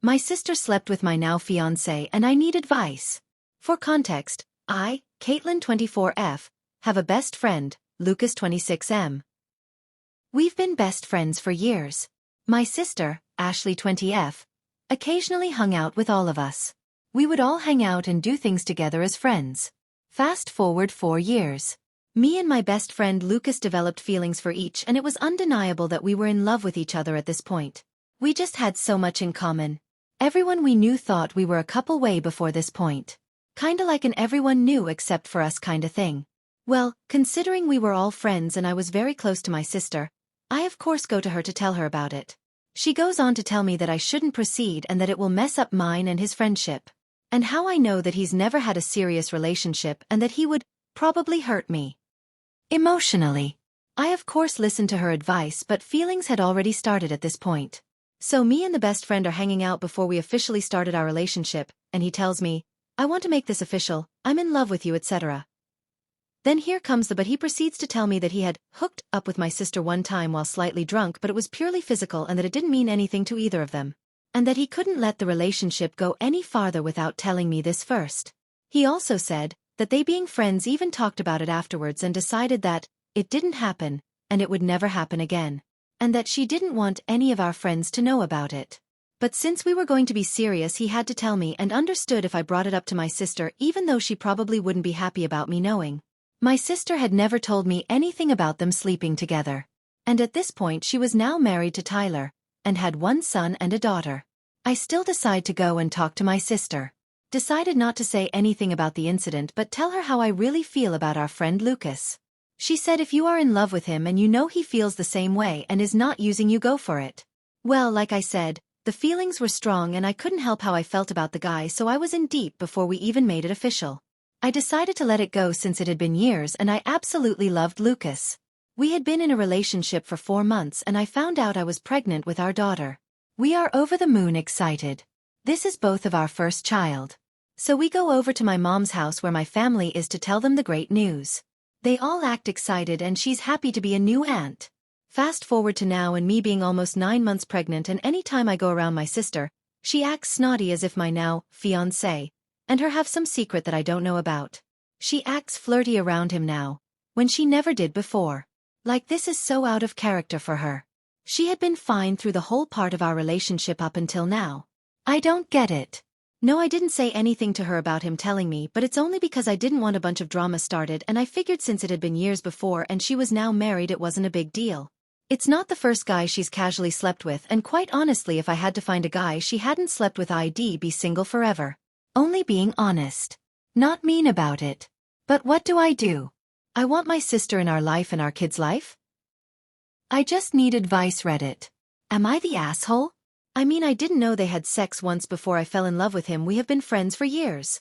My sister slept with my now fiancé and I need advice. For context, I, Caitlin 24F, have a best friend, Lucas 26M. We've been best friends for years. My sister, Ashley 20F, occasionally hung out with all of us. We would all hang out and do things together as friends. Fast forward 4 years. Me and my best friend Lucas developed feelings for each, and it was undeniable that we were in love with each other at this point. We just had so much in common. Everyone we knew thought we were a couple way before this point. Kinda like an everyone knew except for us kinda thing. Well, considering we were all friends and I was very close to my sister, I of course go to her to tell her about it. She goes on to tell me that I shouldn't proceed and that it will mess up mine and his friendship. And how I know that he's never had a serious relationship and that he would probably hurt me emotionally. I of course listened to her advice, but feelings had already started at this point. So me and the best friend are hanging out before we officially started our relationship, and he tells me, I want to make this official, I'm in love with you, etc. Then here comes but he proceeds to tell me that he had hooked up with my sister one time while slightly drunk, but it was purely physical and that it didn't mean anything to either of them. And that he couldn't let the relationship go any farther without telling me this first. He also said that they being friends even talked about it afterwards and decided that it didn't happen, and it would never happen again. And that she didn't want any of our friends to know about it. But since we were going to be serious, he had to tell me, and understood if I brought it up to my sister, even though she probably wouldn't be happy about me knowing. My sister had never told me anything about them sleeping together. And at this point she was now married to Tyler, and had 1 son and a daughter. I still decide to go and talk to my sister. Decided not to say anything about the incident but tell her how I really feel about our friend Lucas. She said if you are in love with him and you know he feels the same way and is not using you, go for it. Well, like I said, the feelings were strong and I couldn't help how I felt about the guy, so I was in deep before we even made it official. I decided to let it go since it had been years and I absolutely loved Lucas. We had been in a relationship for 4 months and I found out I was pregnant with our daughter. We are over the moon excited. This is both of our first child. So we go over to my mom's house where my family is to tell them the great news. They all act excited and she's happy to be a new aunt. Fast forward to now and me being almost 9 months pregnant, and any time I go around my sister, she acts snotty as if my now fiancé and her have some secret that I don't know about. She acts flirty around him now, when she never did before. Like this is so out of character for her. She had been fine through the whole part of our relationship up until now. I don't get it. No, I didn't say anything to her about him telling me, but it's only because I didn't want a bunch of drama started, and I figured since it had been years before and she was now married it wasn't a big deal. It's not the first guy she's casually slept with, and quite honestly if I had to find a guy she hadn't slept with I'd be single forever. Only being honest. Not mean about it. But what do? I want my sister in our life and our kids' life? I just need advice, Reddit. Am I the asshole? I mean, I didn't know they had sex once before I fell in love with him. We have been friends for years.